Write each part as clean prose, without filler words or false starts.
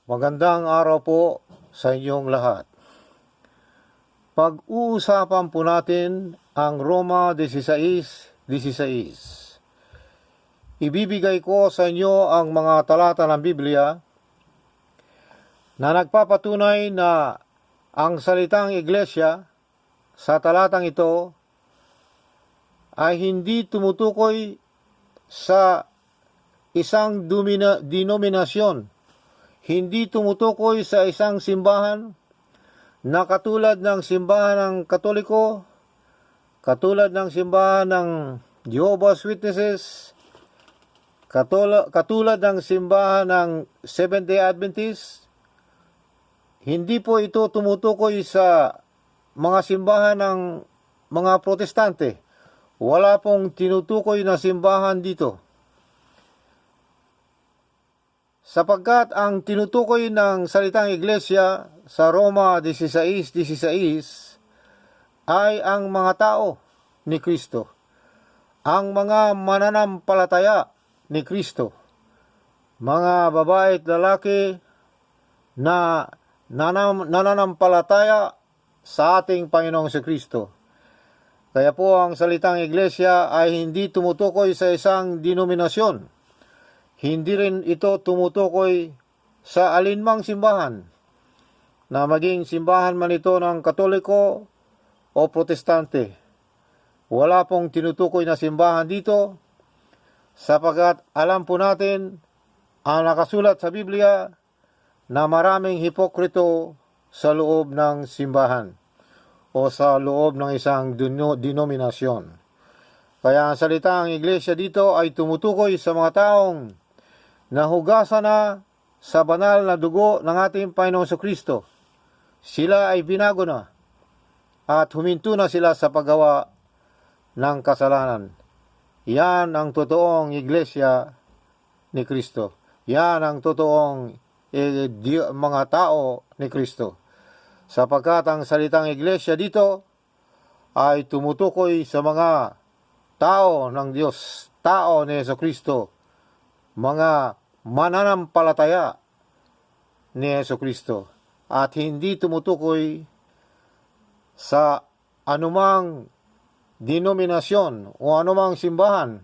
Magandang araw po sa inyong lahat. Pag-uusapan po natin ang Roma 16:16. Ibibigay ko sa inyo ang mga talata ng Biblia na nagpapatunay na ang salitang iglesia sa talatang ito ay hindi tumutukoy sa isang denominasyon. Hindi tumutukoy sa isang simbahan na katulad ng simbahan ng Katoliko, katulad ng simbahan ng Jehovah's Witnesses, katulad ng simbahan ng Seventh-day Adventist. Hindi po ito tumutukoy sa mga simbahan ng mga Protestante. Wala pong tinutukoy na simbahan dito. Sapagkat ang tinutukoy ng salitang iglesia sa Roma 16:16 ay ang mga tao ni Kristo, ang mga mananampalataya ni Kristo, mga babae at lalaki na nananampalataya sa ating Panginoong Kristo. Kaya po ang salitang iglesia ay hindi tumutukoy sa isang denominasyon. Hindi rin ito tumutukoy sa alinmang simbahan, na maging simbahan man ito ng Katoliko o Protestante. Wala pong tinutukoy na simbahan dito, sapagkat alam po natin ang nakasulat sa Biblia na maraming hipokrito sa loob ng simbahan o sa loob ng isang denominasyon. Kaya ang salitang iglesia dito ay tumutukoy sa mga taong nahugasan na sa banal na dugo ng ating Panginoong Kristo. Sila ay binago na at huminto na sila sa paggawa ng kasalanan. Yan ang totoong iglesia ni Kristo. Yan ang totoong mga tao ni Kristo. Sapagkat ang salitang iglesia dito ay tumutukoy sa mga tao ng Diyos, tao ni Jesucristo, mga mananampalataya ni Jesucristo, at hindi tumutukoy sa anumang denominasyon o anumang simbahan,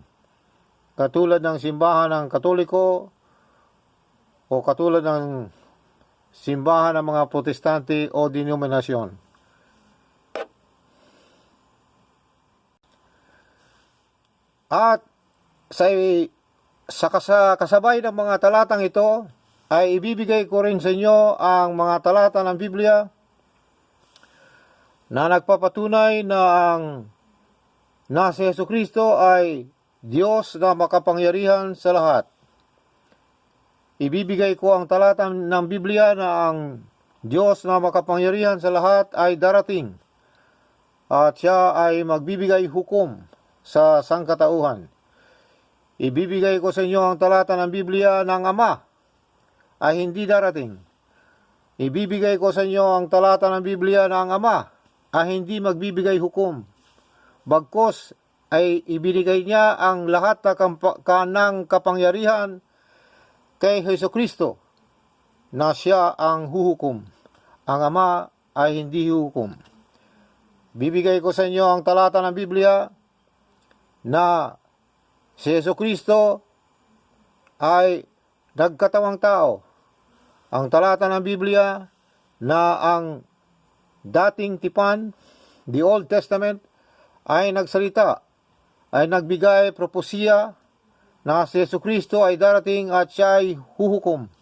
katulad ng simbahan ng Katoliko o katulad ng simbahan ng mga Protestante o denominasyon. At sa kasabay ng mga talatang ito, ay ibibigay ko rin sa inyo ang mga talata ng Biblia na nagpapatunay na si Jesucristo ay Diyos na makapangyarihan sa lahat. Ibibigay ko ang talata ng Biblia na ang Diyos na makapangyarihan sa lahat ay darating at siya ay magbibigay hukom sa sangkatauhan. Ibibigay ko sa inyo ang talata ng Biblia ng Ama ay hindi darating. Ibibigay ko sa inyo ang talata ng Biblia ng Ama ay hindi magbibigay hukom. Bagkus ay ibinigay niya ang lahat ng kapangyarihan kay Jesucristo na siya ang huhukom. Ang Ama ay hindi huhukom. Bibigay ko sa inyo ang talata ng Biblia na si Jesucristo ay nagkatawang tao. Ang talata ng Biblia na ang dating tipan, the Old Testament, ay nagsalita, ay nagbigay propesya na si Jesucristo ay darating at siya ay huhukom.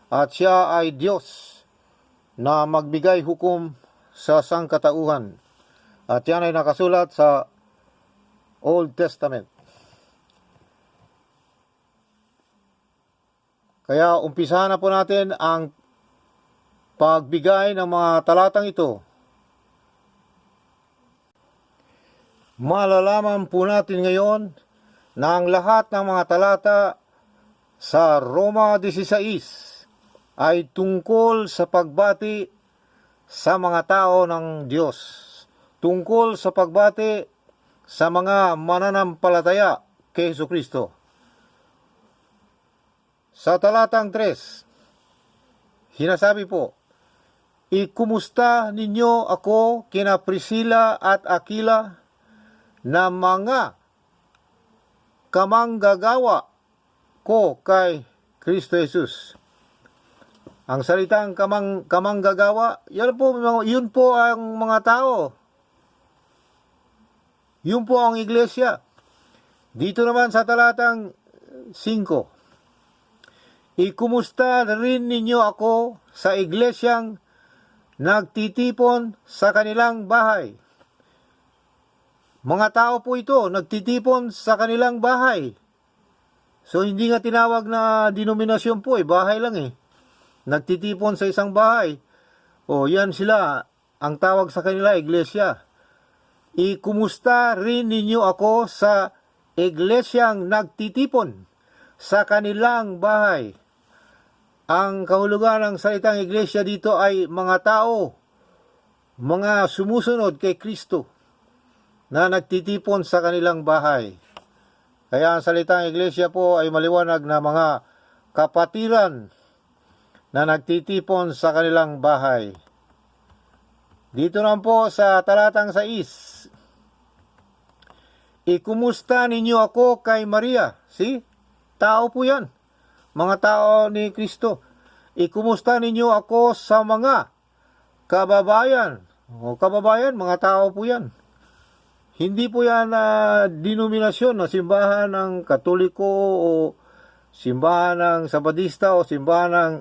At siya ay Diyos na magbigay hukom sa sangkatauhan. At yan ay nakasulat sa Old Testament. Kaya umpisahan na po natin ang pagbigay ng mga talatang ito. Malalaman po natin ngayon na ang lahat ng mga talata sa Roma 16 ay tungkol sa pagbati sa mga tao ng Diyos, tungkol sa pagbati sa mga mananampalataya kay Jesucristo. Sa talatang 3, Sinasabi po, ikumusta ninyo ako kina Priscilla at Aquila na mga kamanggagawa ko kay Kristo Jesus. Ang salitang kamanggagawa, yun po ang mga tao. Yun po ang iglesia. Dito naman sa talatang 5, ikumusta rin ninyo ako sa iglesyang nagtitipon sa kanilang bahay. Mga tao po ito, nagtitipon sa kanilang bahay. So, hindi nga tinawag na denominasyon po, bahay lang Nagtitipon sa isang bahay. O, yan sila, ang tawag sa kanila, iglesia. Ikumusta rin ninyo ako sa iglesyang nagtitipon sa kanilang bahay. Ang kahulugan ng salitang iglesia dito ay mga tao, mga sumusunod kay Kristo na nagtitipon sa kanilang bahay. Kaya ang salitang iglesia po ay maliwanag na mga kapatiran na nagtitipon sa kanilang bahay. Dito naman po sa talatang 6, ikumusta ninyo ako kay Maria. See? Tao po yan. Mga tao ni Kristo. Ikumusta ninyo ako sa mga kababayan. O kababayan, mga tao po yan. Hindi po yan denominasyon na simbahan ng Katoliko o simbahan ng Sabadista o simbahan ng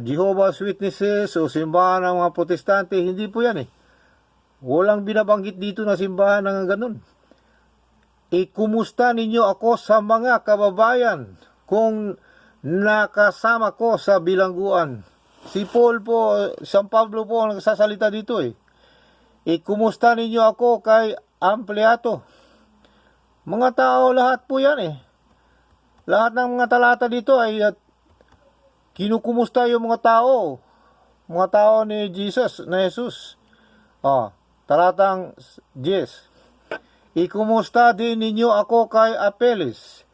Jehovah's Witnesses o simbahan ng mga Protestante. Hindi po yan Walang binabanggit dito na simbahan ng ganun. Ikumusta ninyo ako sa mga kababayan kung nakasama ko sa bilangguan. Si Paul po, San Pablo po ang nagsasalita dito Ikumusta ninyo ako kay Ampliato. Mga tao lahat po yan Lahat ng mga talata dito ay kinukumusta yung mga tao ni Jesus, na Jesus. Talatang 10. Ikumusta din ninyo ako kay Apeles.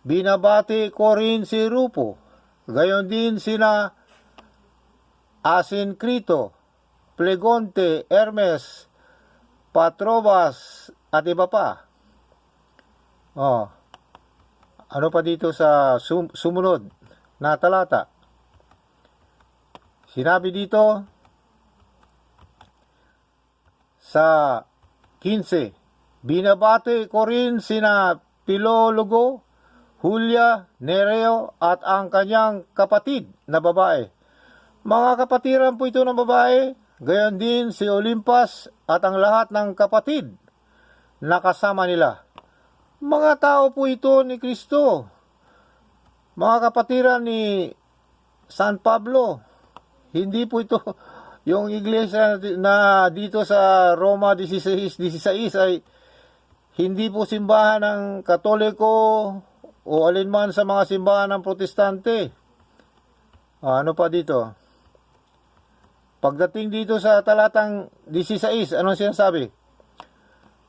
Binabati ko rin si Rupo. Gayon din sina Asincrito, Plegonte, Hermes, Patrobas, at iba pa. Ano pa dito sa sumunod na talata? Sinabi dito sa 15, binabati ko rin sina Pilologo, Julia, Nereo at ang kanyang kapatid na babae. Mga kapatiran po ito ng babae, gayon din si Olimpas at ang lahat ng kapatid na kasama nila. Mga tao po ito ni Kristo. Mga kapatiran ni San Pablo. Hindi po ito yung iglesia na dito sa Roma 16 ay hindi po simbahan ng Katoliko o alinman sa mga simbahan ng Protestante. Ano pa dito? Pagdating dito sa talatang 16, anong sinasabi?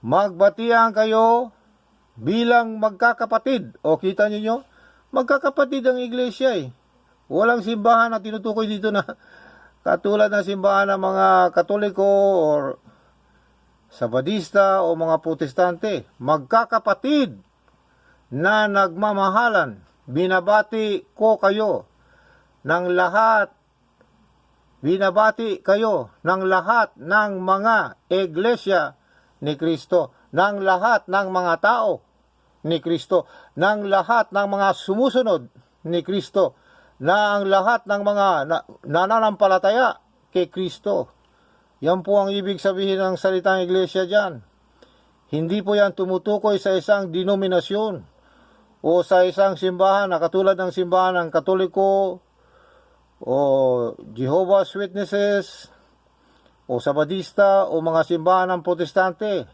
Magbatian kayo bilang magkakapatid. O kita niyo, magkakapatid ang iglesia Walang simbahan na tinutukoy dito na katulad ng simbahan ng mga Katoliko o Sabadista o mga Protestante. Magkakapatid na nagmamahalan. Binabati ko kayo ng lahat. Binabati kayo ng lahat ng mga iglesia ni Kristo. Ng lahat ng mga tao ni Kristo. Ng lahat ng mga sumusunod ni Kristo. Na ang lahat ng mga nananampalataya kay Kristo. Yan po ang ibig sabihin ng salitang iglesia dyan. Hindi po yan tumutukoy sa isang denominasyon o sa isang simbahan na katulad ng simbahan ng Katoliko o Jehovah's Witnesses o Sabadista o mga simbahan ng Protestante.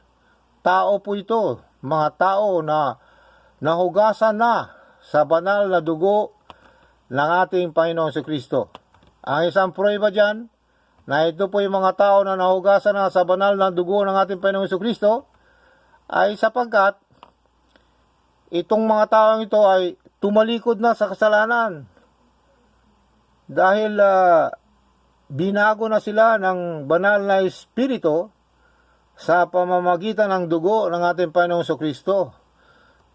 Tao po ito, mga tao na nahugasan na sa banal na dugo ng ating Panginoong Kristo. Ang isang prueba dyan, na ito po yung mga tao na nahugasan na sa banal na dugo ng ating Panginoong Kristo, ay sapagkat itong mga taong ito ay tumalikod na sa kasalanan. dahil binago na sila ng banal na espiritu sa pamamagitan ng dugo ng ating Panginoong Jesucristo.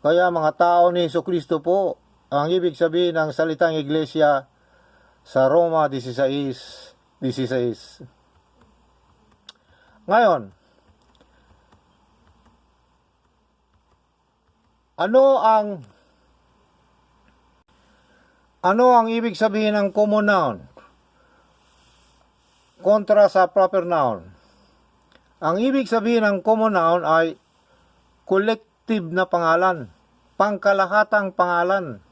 Kaya mga tao ni Jesucristo po ang ibig sabihin ng salitang iglesia sa Roma 16:16. Ngayon, ano ang ibig sabihin ng common noun kontra sa proper noun? Ang ibig sabihin ng common noun ay collective na pangalan, pangkalahatang pangalan,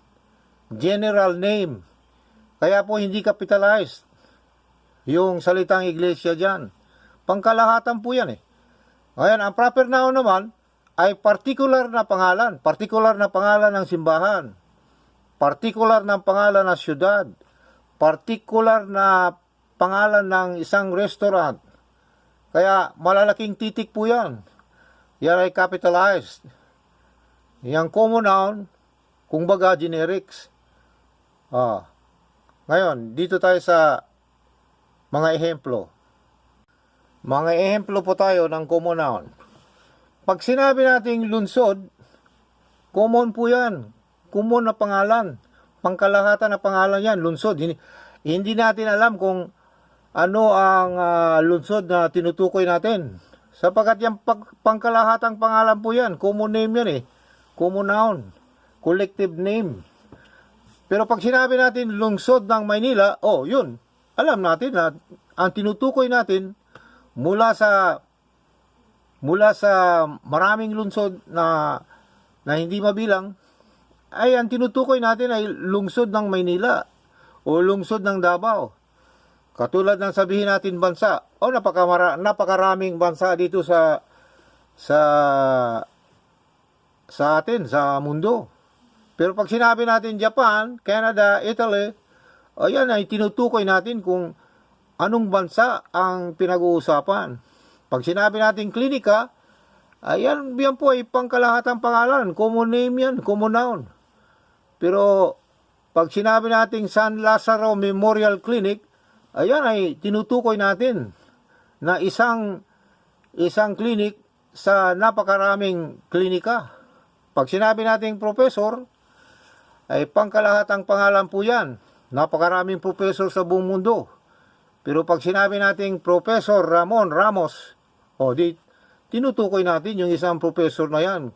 general name. Kaya po hindi capitalized yung salitang iglesia dyan. Pangkalahatan po yan eh. Ngayon, ang proper noun naman ay particular na pangalan ng simbahan, particular na pangalan ng syudad, particular na pangalan ng isang restaurant. Kaya malalaking titik po yan. Yan ay capitalized. Yang common noun, kung baga generics. Ngayon, dito tayo sa mga ehemplo. Mga ehemplo po tayo ng common noun. Pag sinabi nating lunsod, common po yan. Common na pangalan. Pangkalahatan na pangalan yan, lunsod. Hindi natin alam kung ano ang lunsod na tinutukoy natin. Sapagkat yung pangkalahatang pangalan po yan. Common name yan eh. Common noun. Collective name. Pero pag sinabi natin lungsod ng Maynila, yun. Alam natin na ang tinutukoy natin mula sa maraming lungsod na hindi mabilang, ay ang tinutukoy natin ay lungsod ng Maynila o lungsod ng Davao. Katulad ng sabihin natin bansa, napakaraming bansa dito sa atin, sa mundo. Pero pag sinabi natin Japan, Canada, Italy, ayan ay tinutukoy natin kung anong bansa ang pinag-uusapan. Pag sinabi natin klinika, ayan po ay pangkalahatang pangalan, common name yan, common noun. Pero pag sinabi natin San Lazaro Memorial Clinic, ayan ay tinutukoy natin na isang clinic sa napakaraming klinika. Pag sinabi natin professor, ay pangkalahatang pangalan po yan. Napakaraming professor sa buong mundo. Pero pag sinabi natin Professor Ramon Ramos, tinutukoy natin yung isang professor na yan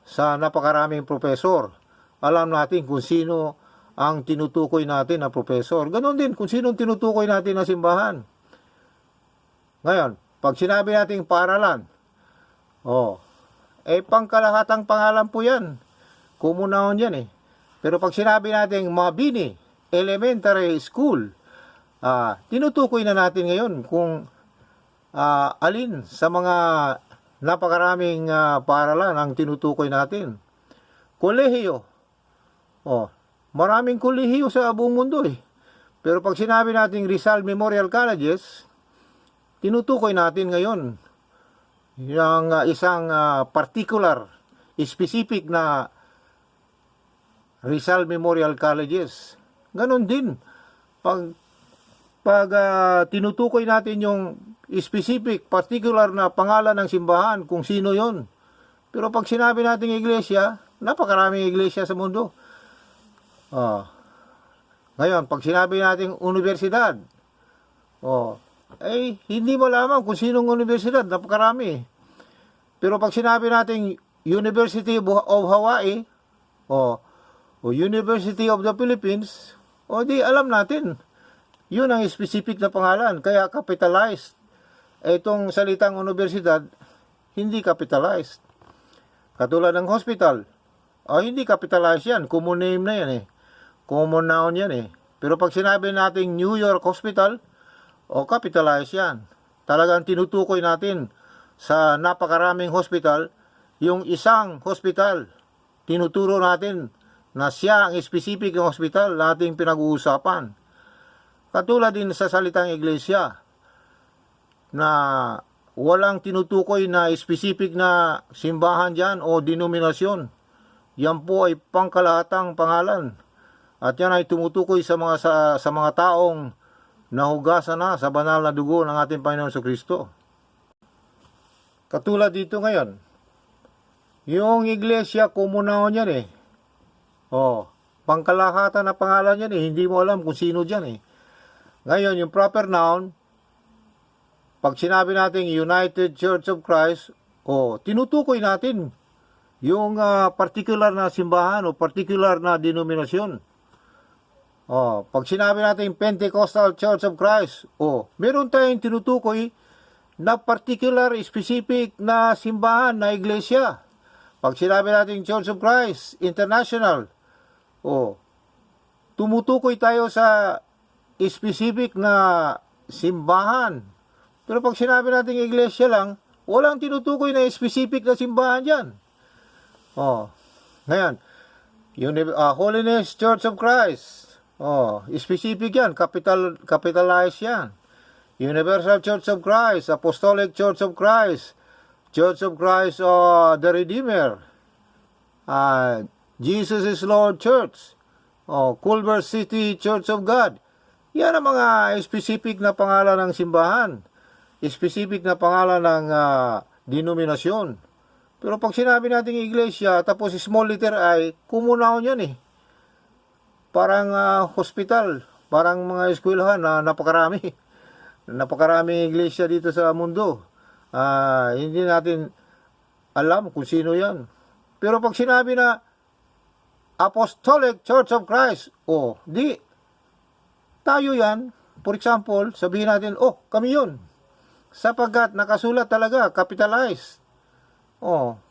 sa napakaraming professor. Alam natin kung sino ang tinutukoy natin na professor. Ganon din kung sino tinutukoy natin na simbahan. Ngayon, pag sinabi natin paaralan, pangkalahatang pangalan po yan. Common noun yan eh. Pero pag sinabi natin Mabini Elementary School, tinutukoy na natin ngayon kung alin sa mga napakaraming paaralan ang tinutukoy natin. Kolehiyo. Maraming kolehiyo sa buong mundo eh. Pero pag sinabi natin Rizal Memorial Colleges, tinutukoy natin ngayon yung isang particular, specific na Rizal Memorial Colleges. Ganon din. Pag tinutukoy natin yung specific, particular na pangalan ng simbahan, kung sino yon. Pero pag sinabi natin iglesia, napakaraming iglesia sa mundo. Ngayon, pag sinabi natin universidad, hindi mo lamang kung sinong universidad, napakarami. Pero pag sinabi natin University of Hawaii, o University of the Philippines, di alam natin. Yun ang specific na pangalan. Kaya capitalized. Itong salitang universidad, hindi capitalized. Katulad ng hospital, hindi capitalized yan. Common name na yan eh. Common noun yan eh. Pero pag sinabi natin New York Hospital, capitalized yan. Talagang tinutukoy natin sa napakaraming hospital, yung isang hospital, tinuturo natin na siya ang specific ng hospital na ating pinag-uusapan. Katulad din sa salitang iglesia, na walang tinutukoy na specific na simbahan dyan o denominasyon. Yan po ay pangkalahatang pangalan. At yan ay tumutukoy sa mga taong nahugasan na sa banal na dugo ng ating Panginoon Kristo. Katulad dito ngayon, yung iglesia, komunahon yan eh. Pangkalahatan na pangalan yan eh. Hindi mo alam kung sino dyan eh. Ngayon, yung proper noun, pag sinabi natin United Church of Christ, tinutukoy natin yung particular na simbahan o particular na denominasyon. Pag sinabi natin Pentecostal Church of Christ, meron tayong tinutukoy na particular, specific na simbahan na iglesia. Pag sinabi natin Church of Christ International, tumutukoy tayo sa specific na simbahan. Pero pag sinabi natin iglesia lang, walang tinutukoy na specific na simbahan dyan. Ngayon, Holiness Church of Christ, specific yan, capitalized yan. Universal Church of Christ, Apostolic Church of Christ, Church of Christ the Redeemer, Jesus is Lord Church, Culver City Church of God. Yan ang mga specific na pangalan ng simbahan, specific na pangalan ng denominasyon. Pero pag sinabi natin iglesia, tapos small letter I, kumunahon yan eh. Parang hospital, parang mga eskwelahan na napakarami. Napakaraming iglesia dito sa mundo. Hindi natin alam kung sino yan. Pero pag sinabi na Apostolic Church of Christ, tayo yan. For example, sabihin natin, kami yun. Sapagkat nakasulat talaga, capitalized.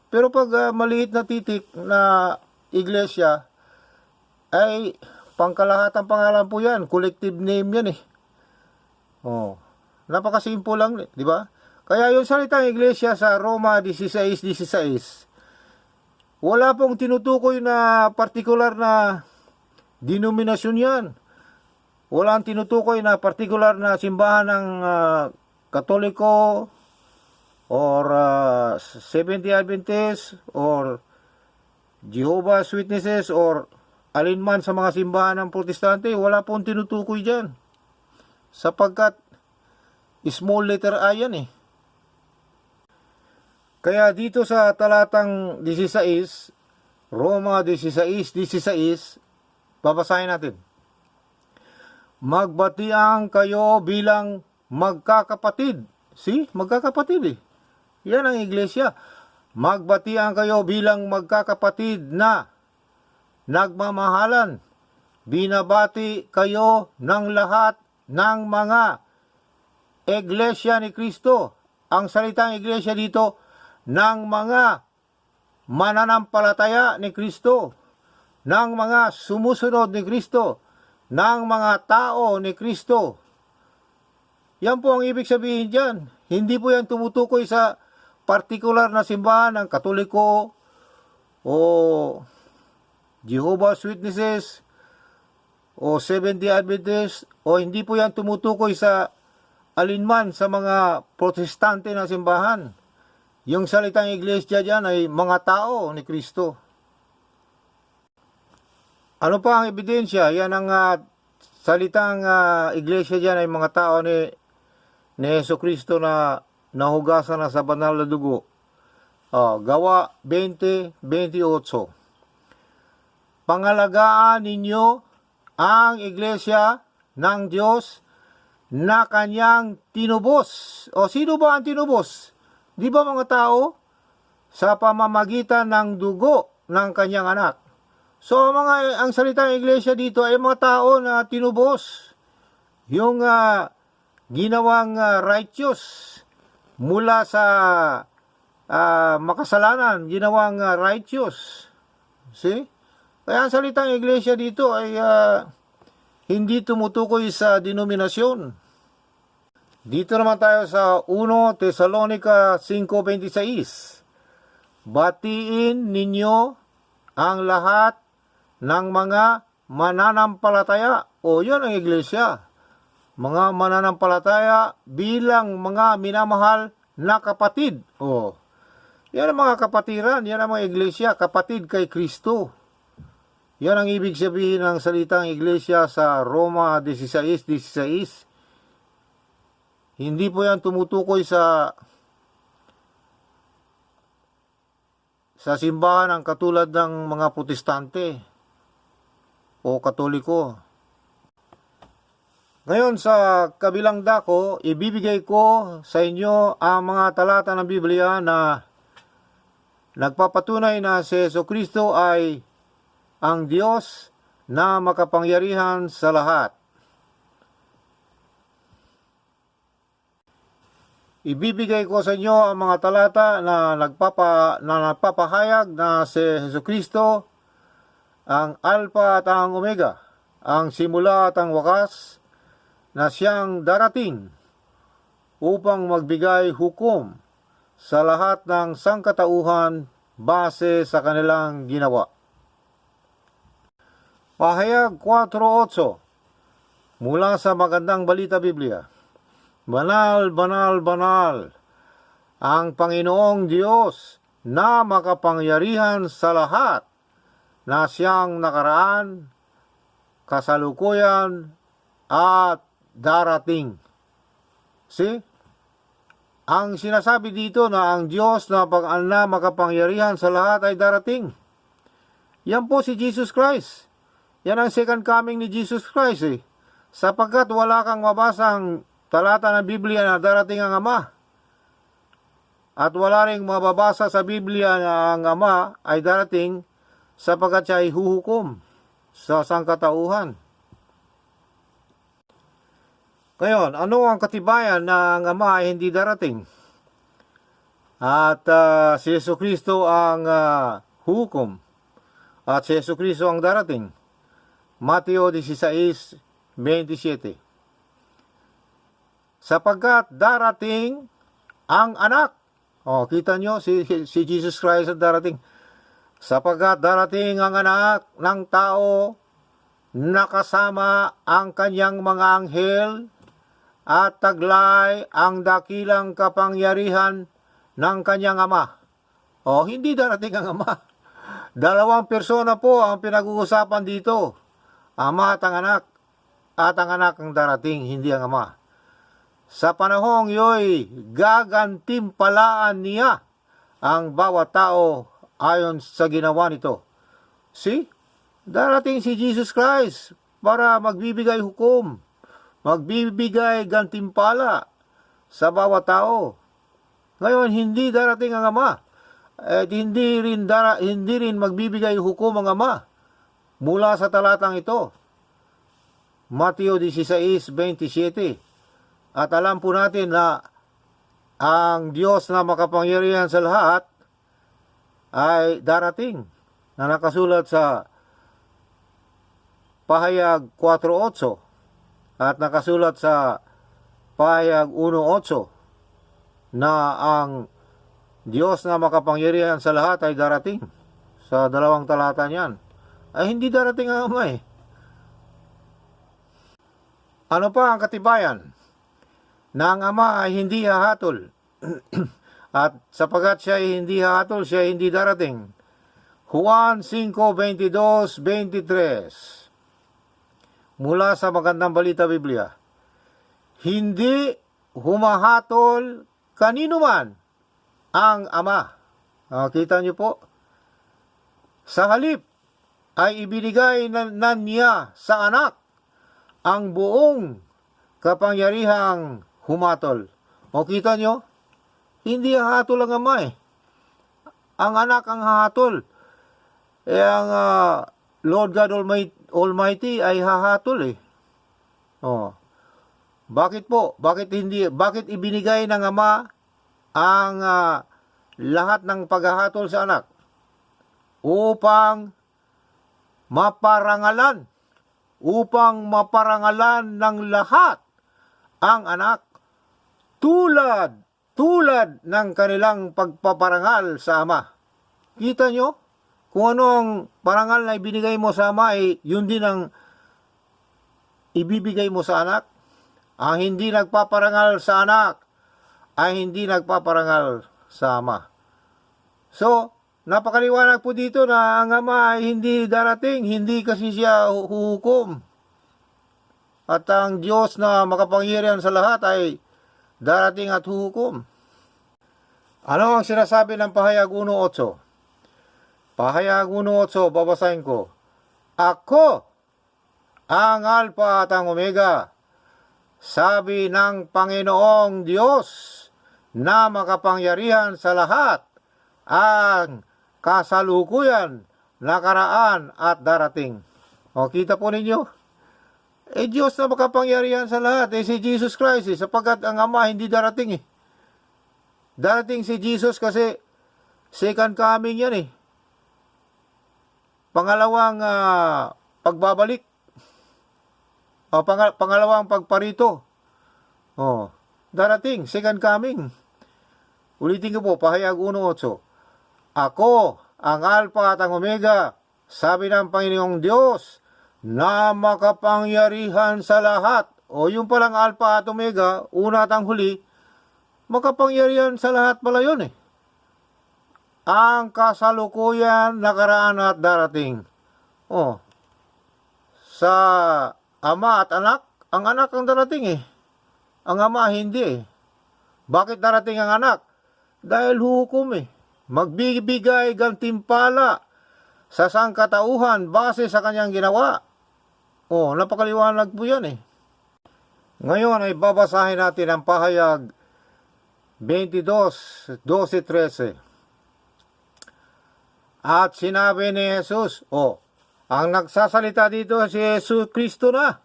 Pero pag maliit na titik na iglesia, ay pangkalahatang pangalan po yan. Collective name yan eh. Napakasimple lang, di ba? Kaya yung salitang iglesia sa Roma 16:16, wala pong tinutukoy na particular na denominasyon yan. Walang tinutukoy na particular na simbahan ng Katoliko or Seventh-day Adventist or Jehovah's Witnesses or alinman sa mga simbahan ng Protestante. Wala pong tinutukoy dyan. Sapagkat small letter I yan eh. Kaya dito sa talatang 16, Roma 16:16, babasahin natin. Magbatiang kayo bilang magkakapatid. See? Magkakapatid eh. Yan ang iglesia. Magbatiang kayo bilang magkakapatid na nagmamahalan. Binabati kayo ng lahat ng mga Iglesia ni Kristo. Ang salitang iglesia dito, ng mga mananampalataya ni Kristo, ng mga sumusunod ni Kristo, ng mga tao ni Kristo. Yan po ang ibig sabihin dyan. Hindi po yan tumutukoy sa partikular na simbahan ng Katoliko o Jehovah's Witnesses o Seventh-day Adventist, o hindi po yan tumutukoy sa alinman sa mga protestante na simbahan. Yung salitang iglesia dyan ay mga tao ni Kristo. Ano pa ang ebidensya? Yan ang salitang iglesia dyan ay mga tao ni Hesus Kristo na nahugasan na sa banal na dugo. Gawa 20:28. Pangalagaan ninyo ang iglesia ng Diyos na kanyang tinubos. Sino ba ang tinubos? Di ba mga tao? Sa pamamagitan ng dugo ng kanyang anak. So ang salitang iglesia dito ay mga tao na tinubos. Yung ginawang righteous mula sa makasalanan, ginawang righteous. See? Kaya ang salitang iglesia dito ay hindi tumutukoy sa denominasyon. Dito naman tayo sa 1 Tesalonica 5:26. Batiin ninyo ang lahat ng mga mananampalataya. Yan ang iglesia. Mga mananampalataya bilang mga minamahal na kapatid. Yan ang mga kapatiran. Yan ang mga iglesia. Kapatid kay Kristo. Yan ang ibig sabihin ng salitang iglesia sa Roma 16:16. Hindi po yan tumutukoy sa simbahan ang katulad ng mga protestante o katoliko. Ngayon sa kabilang dako, ibibigay ko sa inyo ang mga talata ng Biblia na nagpapatunay na si Jesucristo ay ang Diyos na makapangyarihan sa lahat. Ibibigay ko sa inyo ang mga talata na nagpapahayag na si Jesucristo ang Alpha at ang Omega, ang simula at ang wakas, na siyang darating upang magbigay hukom sa lahat ng sangkatauhan base sa kanilang ginawa. Pahayag 4:8 mula sa Magandang Balita Biblia. Banal, banal, banal ang Panginoong Diyos na makapangyarihan sa lahat, na siyang nakaraan, kasalukuyan, at darating. See? Ang sinasabi dito na ang Diyos na makapangyarihan sa lahat ay darating. Yan po si Jesus Christ. Yan ang second coming ni Jesus Christ sapagkat wala kang mabasang talata ng Biblia na darating ang Ama. At wala ring mababasa sa Biblia na ang Ama ay darating sapagkat siya ay huhukom sa sangkatauhan. Ngayon, ano ang katibayan na ang Ama ay hindi darating? At si Jesucristo ang hukom at si Jesucristo ang darating. Mateo 16:27. Sapagkat darating ang anak. Kita nyo, si Jesus Christ ang darating. Sapagkat darating ang anak ng tao, nakasama ang kanyang mga anghel, at taglay ang dakilang kapangyarihan ng kanyang Ama. Hindi darating ang Ama. Dalawang persona po ang pinag-uusapan dito. Ama at ang anak ang darating, hindi ang Ama. Sa panahong yo'y gagantimpalaan niya ang bawat tao ayon sa ginawa nito. See? Darating si Jesus Christ para magbibigay hukom, magbibigay gantimpala sa bawat tao. Ngayon, hindi darating ang Ama. At hindi rin magbibigay hukom ang Ama mula sa talatang ito. Mateo 16:27. At alam po natin na ang Diyos na makapangyarihan sa lahat ay darating, na nakasulat sa Pahayag 4:8 at nakasulat sa Pahayag 1:8 na ang Diyos na makapangyarihan sa lahat ay darating. Sa dalawang talata niyan ay hindi darating ang Ama Ano pa ang katibayan na ang Ama ay hindi hahatol? At sapagat siya ay hindi hahatol, siya ay hindi darating. Juan 5:22-23 mula sa Magandang Balita Biblia. Hindi humahatol kanino man ang Ama. Kita niyo po. Sa halip ay ibinigay na niya sa anak ang buong kapangyarihang humatol. Kita nyo? Hindi hahatol ang Ama Ang anak ang hahatol. Ang Lord God Almighty ay hahatol Bakit po? Bakit ibinigay ng Ama ang lahat ng paghahatol sa anak? Upang maparangalan ng lahat ang anak tulad ng kanilang pagpaparangal sa Ama. Kita nyo? Kung ano ang parangal na ibinigay mo sa Ama, yun din ang ibibigay mo sa anak. Ang hindi nagpaparangal sa anak ay hindi nagpaparangal sa Ama. So, napakaliwanag po dito na ang Ama ay hindi darating, hindi kasi siya huhukom. At ang Diyos na makapangyarihan sa lahat ay darating at huhukom. Ano ang sinasabi ng Pahayag 1.8? Pahayag 1.8, babasahin ko. Ako ang Alpha at ang Omega, sabi ng Panginoong Diyos na makapangyarihan sa lahat, ang kasalukuyan, nakaraan at darating. O, kita po ninyo? Diyos na makapangyarihan sa lahat, si Jesus Christ, sapagkat ang Ama hindi darating. Darating si Jesus kasi second coming yan. Pangalawang pagbabalik. O, pangalawang pagparito. O, darating, second coming. Ulitin ko po, Pahayag 1.8. Ako, ang Alpha at ang Omega, sabi ng Panginoong Diyos, na makapangyarihan sa lahat. O, yung palang Alpha at Omega, una at ang huli, makapangyarihan sa lahat pala yun. Ang kasalukuyan, nakaraan at darating. O, sa Ama at anak, ang anak ang darating Ang Ama hindi Bakit darating ang anak? Dahil hukom Magbibigay gantimpala sa sangkatauhan base sa kanyang ginawa. O, napakaliwanag po yan Ngayon ay babasahin natin ang Pahayag 22:12-13. At sinabi ni Jesus, ang nagsasalita dito si Jesus Kristo na.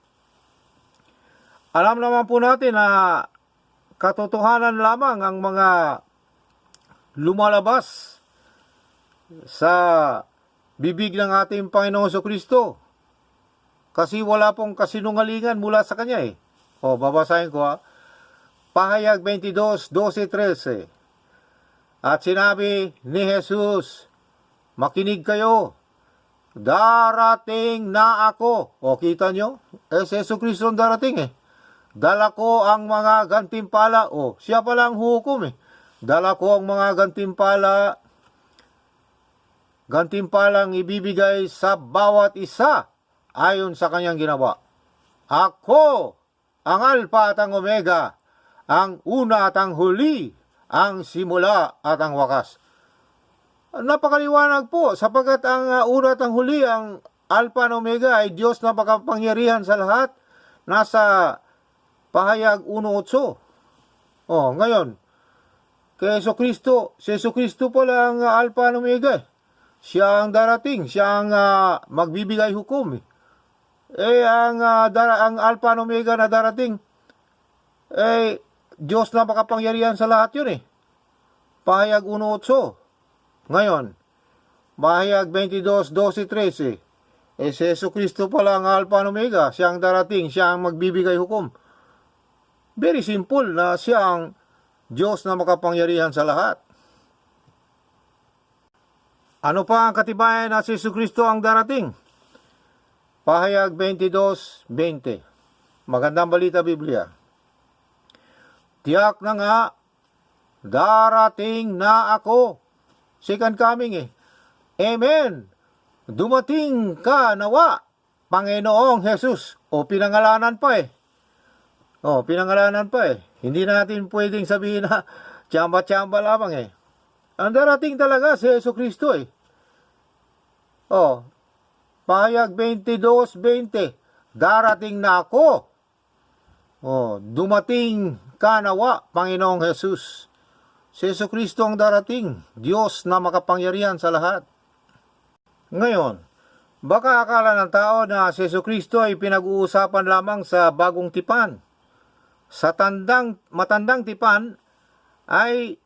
Alam naman po natin na katotohanan lamang ang mga lumalabas sa bibig ng ating Panginoong Kristo. Kasi wala pong kasinungalingan mula sa Kanya babasahin ko Pahayag 22:12-13. At sinabi ni Jesus, makinig kayo, darating na ako. Kita nyo? Si Jesus Kristo ang darating Dala ko ang mga gantimpala. Siya pala ang hukom Dala ko ang mga gantimpalang ibibigay sa bawat isa ayon sa kanyang ginawa. Ako, ang Alpha at ang Omega, ang una at ang huli, ang simula at ang wakas. Napakaliwanag po, sapagkat ang una at ang huli, ang Alpha at Omega ay Diyos na makapangyarihan sa lahat. Nasa Pahayag 1.8. Ngayon, kay Yesu Kristo, si Yesu Kristo pala ang Alpha at Omega. Siya ang darating, siya ang magbibigay hukom ang Alpha at Omega na darating, Diyos na makapangyarihan sa lahat yun Pahayag 1.8. Ngayon, Pahayag 22:12-13. Si Yesu Kristo pala ang Alpha at Omega, siya ang darating, siya ang magbibigay hukom. Very simple na siya ang Diyos na makapangyarihan sa lahat. Ano pa ang katibayan na si Yesu Kristo ang darating? Pahayag 22:20. Magandang balita Biblia. Tiyak na nga, darating na ako. Second coming Amen. Dumating ka nawa, Panginoong Jesus. Pinangalanan pa pinangalanan pa Hindi natin pwedeng sabihin na tsamba-tsamba lamang Ang darating talaga si Yesu Kristo Pahayag 22:20. Darating na ako. Dumating ka nawa, Panginoong Jesus. Si Yesu Kristo ang darating, Diyos na makapangyarihan sa lahat. Ngayon, baka akala ng tao na si Yesu Kristo ay pinag-uusapan lamang sa bagong tipan. Sa matandang tipan ay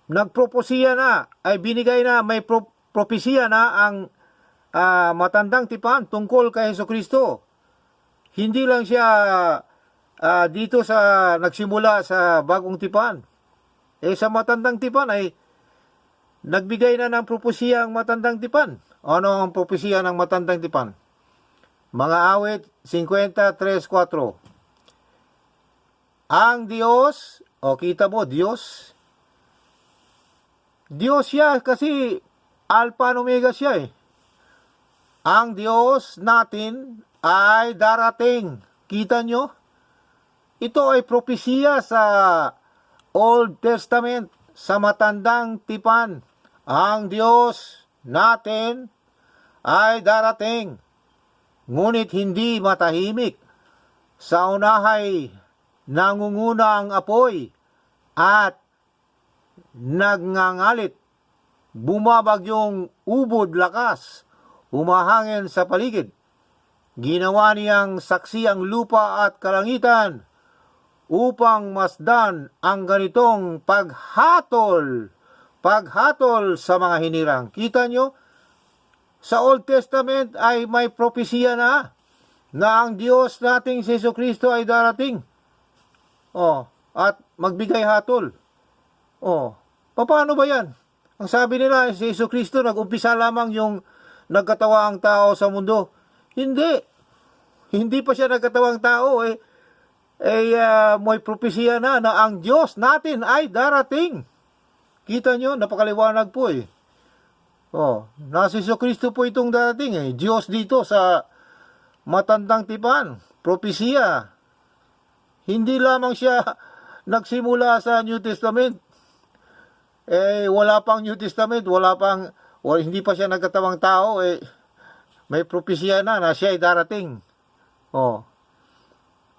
nagpropesiya na, ay binigay na, may propesiya na ang matandang tipan tungkol kay Yesu Kristo. Hindi lang siya dito sa nagsimula sa bagong tipan. Sa matandang tipan ay nagbigay na ng propesiya ang matandang tipan. Ano ang propesiya ng matandang tipan? Mga awit 50:3-4. Ang Diyos, kita mo, Diyos, Diyos siya kasi Alpha and Omega siya eh. Ang Diyos natin ay darating. Kita nyo? Ito ay propesiya sa Old Testament, sa matandang tipan. Ang Diyos natin ay darating. Ngunit hindi matahimik. Sa unahay, nangunguna ang apoy at nagngangalit. Bumabagyong ubod lakas, humahangin sa paligid. Ginawa niyang saksi ang lupa at kalangitan upang masdan ang ganitong paghatol sa mga hinirang. Kita nyo, sa Old Testament ay may propesiya na ang Diyos nating si Jesucristo ay darating. At magbigay hatol. Paano ba yan? Ang sabi nila, si Jesucristo nag-umpisa lamang yung nagkatawa ang tao sa mundo. Hindi pa siya nagkatawang tao may propesiya na ang Diyos natin ay darating. Kita nyo, napakaliwanag po eh. Na si Jesucristo po itong darating eh. Diyos dito sa matandang tipan, propesiya. Hindi lamang siya nagsimula sa New Testament. Wala pang New Testament, hindi pa siya nagkatawang tao may propesiya na siya ay darating.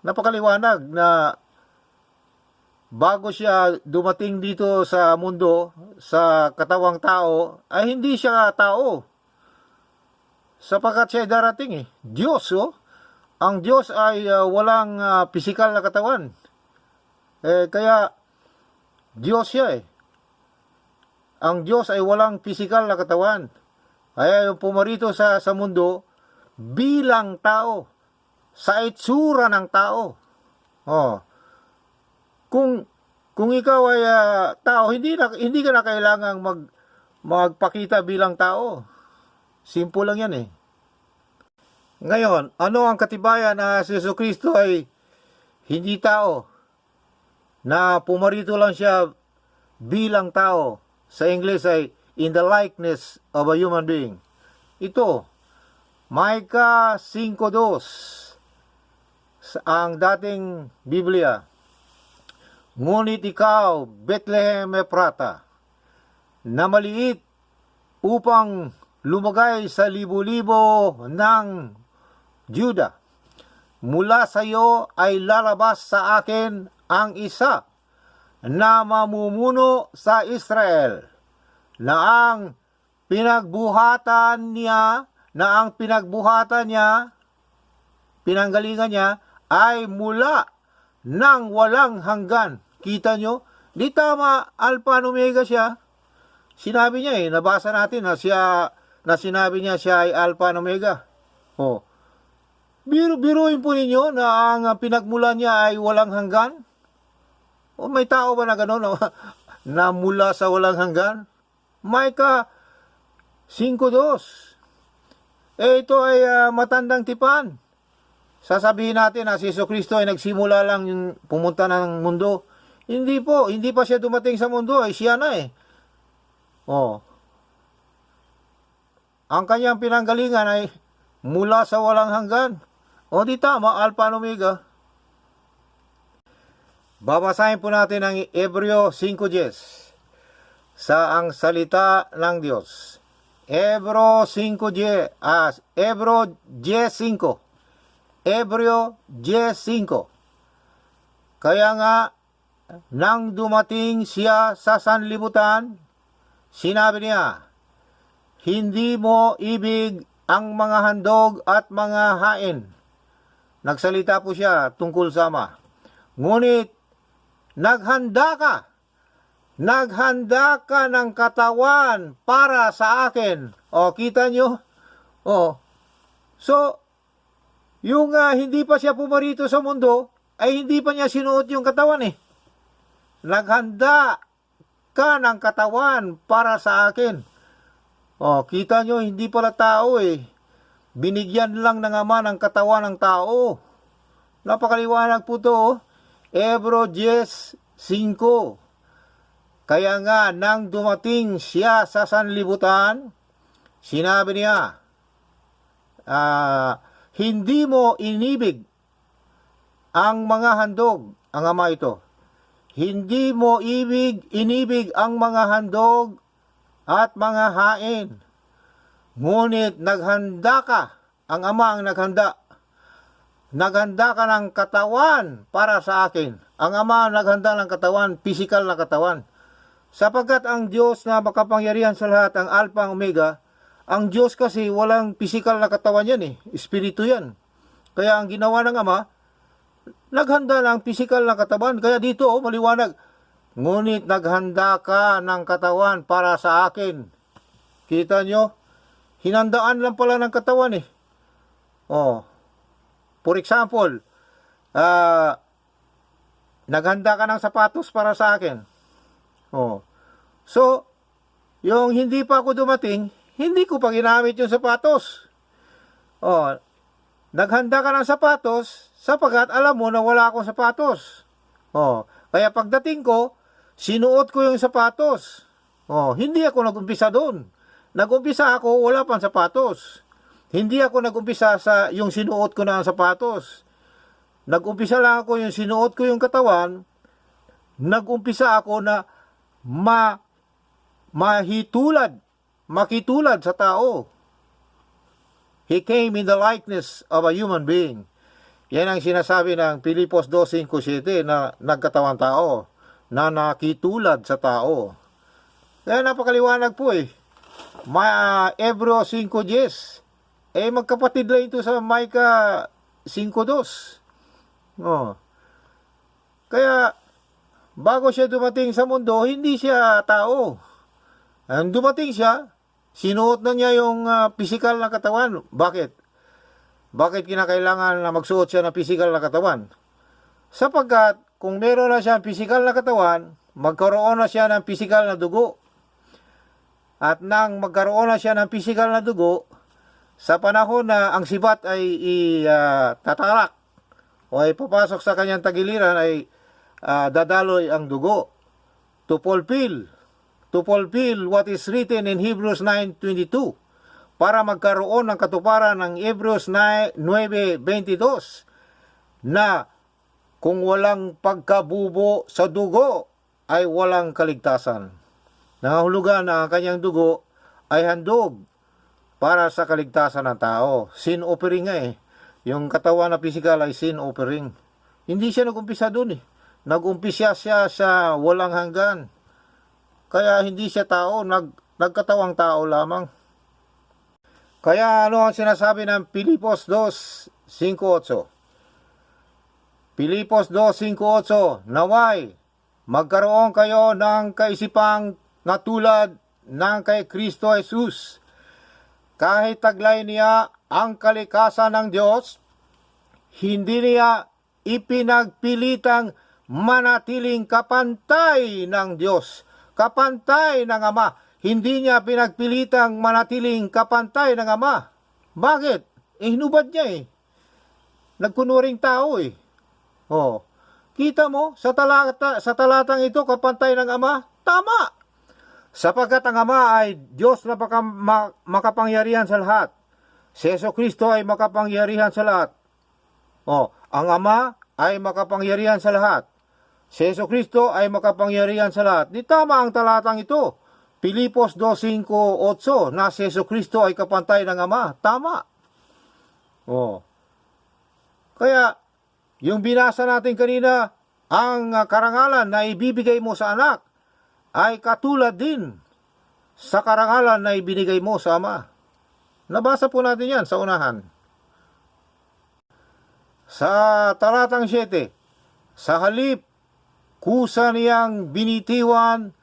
Napakaliwanag na bago siya dumating dito sa mundo, sa katawang tao, ay hindi siya tao. Sapagkat siya ay darating eh. Diyos, Ang Diyos ay walang pisikal na katawan. Kaya, Diyos siya eh. Ang Diyos ay walang pisikal na katawan. Kaya yung pumarito sa mundo, bilang tao. Sa itsura ng tao. Kung ikaw ay tao, hindi ka na kailangang magpakita bilang tao. Simple lang yan eh. Ngayon, ano ang katibayan na si Jesucristo ay hindi tao? Na pumarito lang siya bilang tao. Sa English ay in the likeness of a human being. Ito, Micah 5:2. Ang dating Biblia. Ngunit ikaw, Bethlehem Ephrata, na maliit upang lumagay sa libo-libo ng Juda. Mula sa iyo ay lalabas sa akin ang isa na mamumuno sa Israel, na ang pinanggalingan niya ay mula ng walang hanggan. Kita nyo? Di tama, Alpha and Omega siya. Sinabi niya nabasa natin na sinabi niya siya ay Alpha and Omega. Biruin po ninyo na ang pinagmulan niya ay walang hanggan. May tao ba na gano'n na mula sa walang hanggan? Micah 5:2. Ito ay matandang tipan. Sasabihin natin na si Jesucristo ay nagsimula lang yung pumunta ng mundo. Hindi po, hindi pa siya dumating sa mundo, siya na eh. Ang kanyang pinanggalingan ay mula sa walang hanggan. Di tama, Alpha and Omega. Babasahin po natin ang Hebreo 5:10 sa ang salita ng Diyos. Hebreo 10:5. Hebreo 10:5. Kaya nga, nang dumating siya sa sanlibutan, sinabi niya, hindi mo ibig ang mga handog at mga hain. Nagsalita po siya tungkol sa Ama. Ngunit, naghanda ka ng katawan para sa akin. Kita nyo? So, yung hindi pa siya pumarito sa mundo, ay hindi pa niya sinuot yung katawan eh. Naghanda ka ng katawan para sa akin. Kita nyo, hindi pala tao eh. Binigyan lang ng Ama ng katawan ng tao. Napakaliwanag po to. Hebreo 10:5. Kaya nga, nang dumating siya sa sanlibutan, sinabi niya, hindi mo inibig ang mga handog, ang ama ito. Hindi mo inibig ang mga handog at mga hain. Ngunit naghanda ka, ang ama ang naghanda. Naghanda ka ng katawan para sa akin. Ang ama ang naghanda ng katawan, physical na katawan. Sapagkat ang Diyos na makapangyarihan sa lahat, ang Alpha ang Omega, ang Diyos kasi walang physical na katawan yan espiritu yan. Kaya ang ginawa ng ama, naghanda ng physical na katawan. Kaya dito, maliwanag, ngunit naghanda ka ng katawan para sa akin. Kita nyo? Hinandaan lang pala ng katawan For example, naghanda ka ng sapatos para sa akin. So, yung hindi pa ako dumating, hindi ko pa ginamit yung sapatos. Naghanda ka ng sapatos, sapagkat alam mo na wala akong sapatos. Kaya pagdating ko, sinuot ko yung sapatos. Hindi ako nag-umpisa doon. Nag-umpisa ako, wala pang sapatos. Hindi ako nag-umpisa sa yung sinuot ko na ang sapatos. Nag-umpisa lang ako yung sinuot ko yung katawan. Nag-umpisa ako na makitulad sa tao. He came in the likeness of a human being. Yan ang sinasabi ng Pilipos 2:5-7 na nagkatawang tao, na nakitulad sa tao. Kaya napakaliwanag po Hebreo 5:10. Magkapatid lang ito sa Micah 5:2. Kaya bago siya dumating sa mundo, hindi siya tao. Ang dumating siya, sinuot na niya yung physical na katawan. Bakit? Bakit kinakailangan na magsuot siya ng physical na katawan? Sapagkat kung meron na siya ng physical na katawan, magkaroon na siya ng physical na dugo. At nang magkaroon na siya ng physical na dugo, sa panahon na ang sibat ay tatarak o ay papasok sa kanyang tagiliran, ay dadaloy ang dugo to fulfill what is written in Hebrews 9:22, para magkaroon ng katuparan ng Hebrews 9:22 na kung walang pagkabubo sa dugo ay walang kaligtasan. Nangahulugan na ang kanyang dugo ay handog para sa kaligtasan ng tao. Sin offering Yung katawan na physical ay sin offering. Hindi siya nag-umpisa doon Nag-umpisa siya sa walang hanggan. Kaya hindi siya tao, nagkatawang tao lamang. Kaya ano ang sinasabi ng Pilipos 2:5-8? Pilipos 2:5-8, naway, magkaroon kayo ng kaisipang na tulad ng kay Kristo Jesus. Kahit taglay niya ang kalikasan ng Diyos, hindi niya ipinagpilitang manatiling kapantay ng Diyos, kapantay ng Ama. Hindi niya pinagpilitang manatiling kapantay ng Ama. Bakit? Hinubad niya Nagkunwaring tao Kita mo, sa talatang ito, kapantay ng Ama, tama. Sapagkat ang Ama ay Diyos na makapangyarihan sa lahat. Si Jesucristo ay makapangyarihan sa lahat. Ang Ama ay makapangyarihan sa lahat. Si Jesucristo ay makapangyarihan sa lahat. Di tama ang talatang ito. Pilipos 2:5-8 na si Jesucristo ay kapantay ng Ama. Tama. Kaya, yung binasa natin kanina, ang karangalan na ibibigay mo sa anak ay katulad din sa karangalan na ibinigay mo sa Ama. Nabasa po natin yan sa unahan. Sa talatang 7, sa halip, kusa niyang binitiwan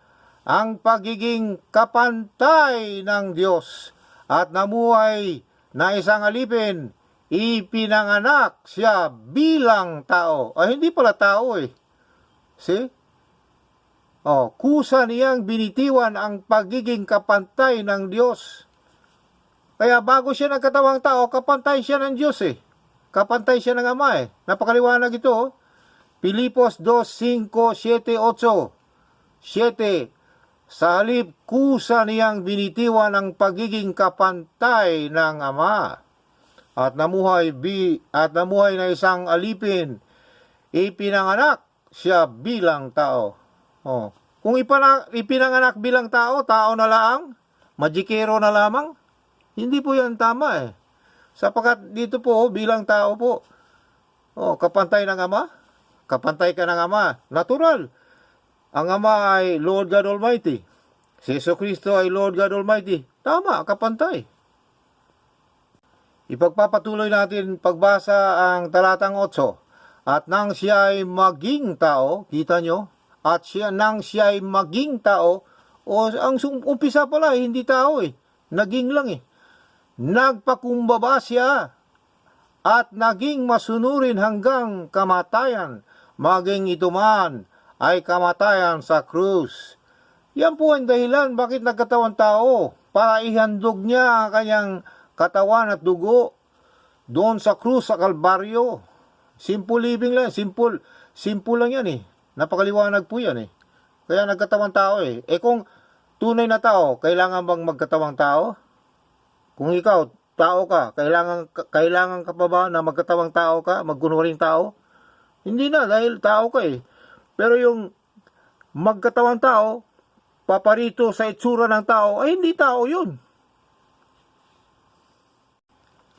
ang pagiging kapantay ng Diyos at namuhay na isang alipin, ipinanganak siya bilang tao. Hindi pala tao See? Kusa niyang binitiwan ang pagiging kapantay ng Diyos. Kaya bago siya nagkatawang tao, kapantay siya ng Diyos Kapantay siya ng Ama Napakaliwanag ito Pilipos 2:5-7-8. 7. Sa halip kusa niyang binitiwan ang pagiging kapantay ng Ama at namuhay na isang alipin, ipinanganak siya bilang tao. Oh. Kung ipinanganak bilang tao, tao na lang, magikero na lamang, hindi po yan tama eh. Sapagkat dito po, bilang tao po, kapantay ng Ama, kapantay ka ng Ama, natural. Ang Ama ay Lord God Almighty. Si Jesucristo ay Lord God Almighty. Tama, kapantay. Ipagpapatuloy natin pagbasa ang talatang 8. At nang siya ay maging tao, kita nyo? At nang siya ay maging tao, ang umpisa pala, hindi tao eh. Naging lang eh. Nagpakumbaba siya at naging masunurin hanggang kamatayan, maging ito man ay kamatayan sa krus. Yan po ang dahilan bakit nagkatawan tao, para ihandog niya ang kanyang katawan at dugo doon sa krus sa Kalbaryo. Simple living lang, simple lang yan eh. Napakaliwanag po yan eh. Kaya nagkatawang tao eh. Kung tunay na tao, kailangan bang magkatawang tao? Kung ikaw, tao ka, kailangan ka pa ba na magkatawang tao ka, magkunwaring tao? Hindi na, dahil tao ka eh. Pero yung magkatawang tao, paparito sa itsura ng tao, ay hindi tao yun.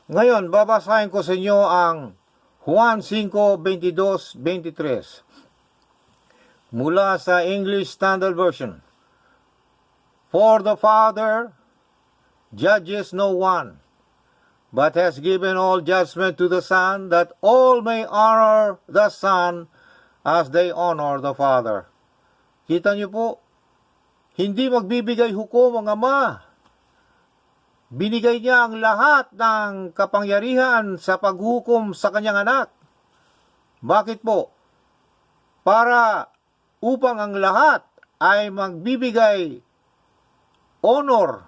Ngayon, babasahin ko sa inyo ang Juan 5:22-23 mula sa English Standard Version. For the Father judges no one, but has given all judgment to the Son, that all may honor the Son as they honor the Father. Kita niyo po, hindi magbibigay hukom ang Ama. Binigay niya ang lahat ng kapangyarihan sa paghukom sa kanyang anak. Bakit po? Para upang ang lahat ay magbibigay honor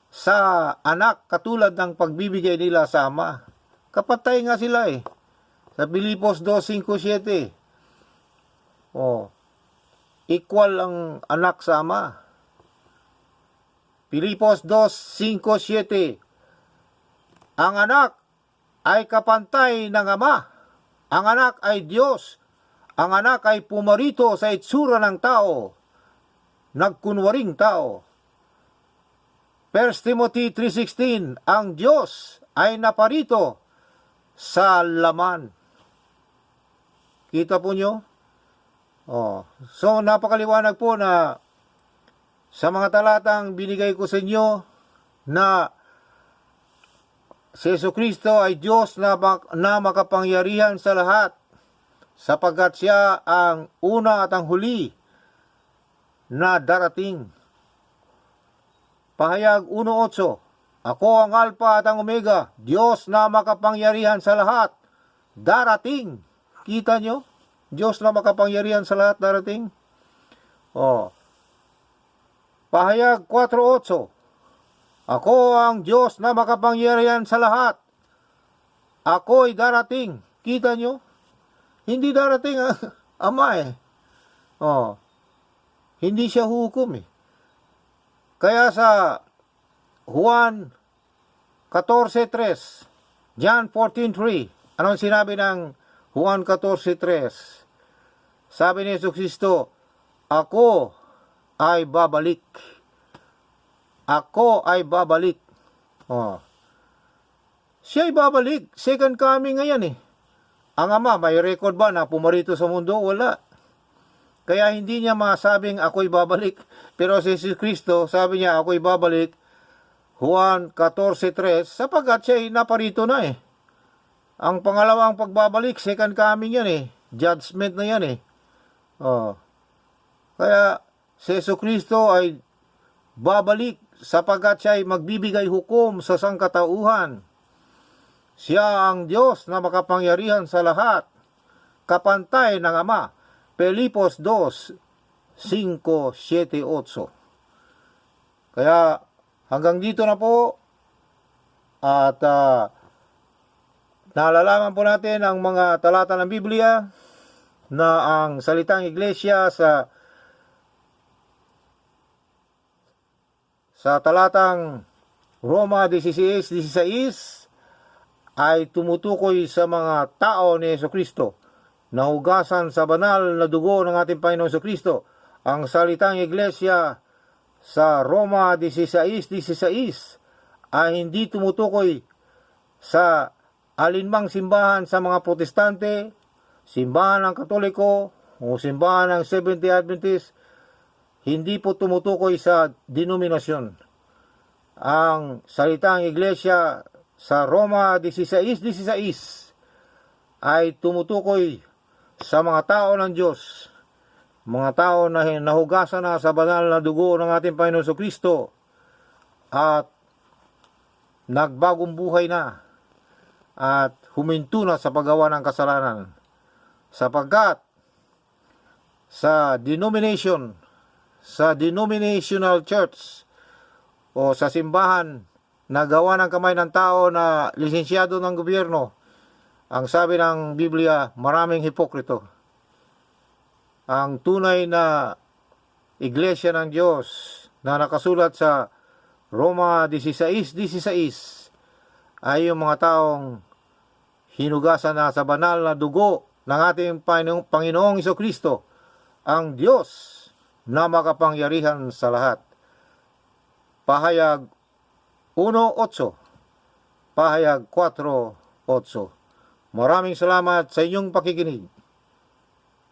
sa anak katulad ng pagbibigay nila sa Ama. Kapatay nga sila eh. Sa Pilipos 2:5-7. Equal ang anak sa Ama. Pilipos 2:5-7. Ang anak ay kapantay ng Ama. Ang anak ay Diyos. Ang anak ay pumarito sa itsura ng tao. Nagkunwaring tao. 1 Timothy 3:16. Ang Diyos ay naparito sa laman. Kita po nyo? So napakaliwanag po na sa mga talatang binigay ko sa inyo na si Jesucristo ay Diyos na makapangyarihan sa lahat, sapagkat siya ang una at ang huli na darating. Pahayag 1:8. Ako ang Alpha at ang Omega, Diyos na makapangyarihan sa lahat, darating. Kita nyo? Diyos na makapangyarihan sa lahat, darating. Pahayag 4:8. Ako ang Diyos na makapangyarihan sa lahat. Ako'y darating. Kita nyo? Hindi darating ang Ama eh. Hindi siya hukom eh. Kaya sa Juan 14:3, John 14:3, anong sinabi ng Juan 14:3? Sabi ni Jesucristo, ako ay babalik. Ako ay babalik. Siya ay babalik. Second coming ngayon eh. Ang Ama, may record ba na pumarito sa mundo? Wala. Kaya hindi niya masabing ako'y babalik. Pero si Jesucristo, sabi niya ako'y babalik. Juan 14:3, sapagkat siya ay naparito na eh. Ang pangalawang pagbabalik, second coming yan eh. Judgment na yan eh. Kaya si Jesucristo ay babalik sapagkat siya ay magbibigay hukom sa sangkatauhan. Siya ang Diyos na makapangyarihan sa lahat, kapantay ng Ama. Pilipos 2:5-7-8. Kaya hanggang dito na po, at nalalaman po natin ang mga talata ng Biblia na ang salitang iglesia sa talatang Roma 16:16 ay tumutukoy sa mga tao ni Jesucristo na hugasan sa banal na dugo ng ating Panginoong Jesucristo. Ang salitang iglesia sa Roma 16:16 ay hindi tumutukoy sa alinmang simbahan sa mga Protestante, simbahan ng Katoliko, o simbahan ng Seventh-day Adventist. Hindi po tumutukoy sa denominasyon. Ang salitang iglesia sa Roma 16:16 ay tumutukoy sa mga tao ng Diyos, mga tao na nahugasan na sa banal na dugo ng ating Panginoon Jesucristo at nagbagong buhay na at huminto na sa paggawa ng kasalanan. Sapagkat sa denominational church o sa simbahan na gawa ng kamay ng tao na lisensyado ng gobyerno, ang sabi ng Biblia, maraming hipokrito. Ang tunay na iglesia ng Diyos na nakasulat sa Roma 16:16 ay yung mga taong hinugasan na sa banal na dugo ng ating Panginoong Jesucristo, ang Diyos na makapangyarihan sa lahat. Pahayag 1:8, Pahayag 4:8. Maraming salamat sa inyong pakikinig.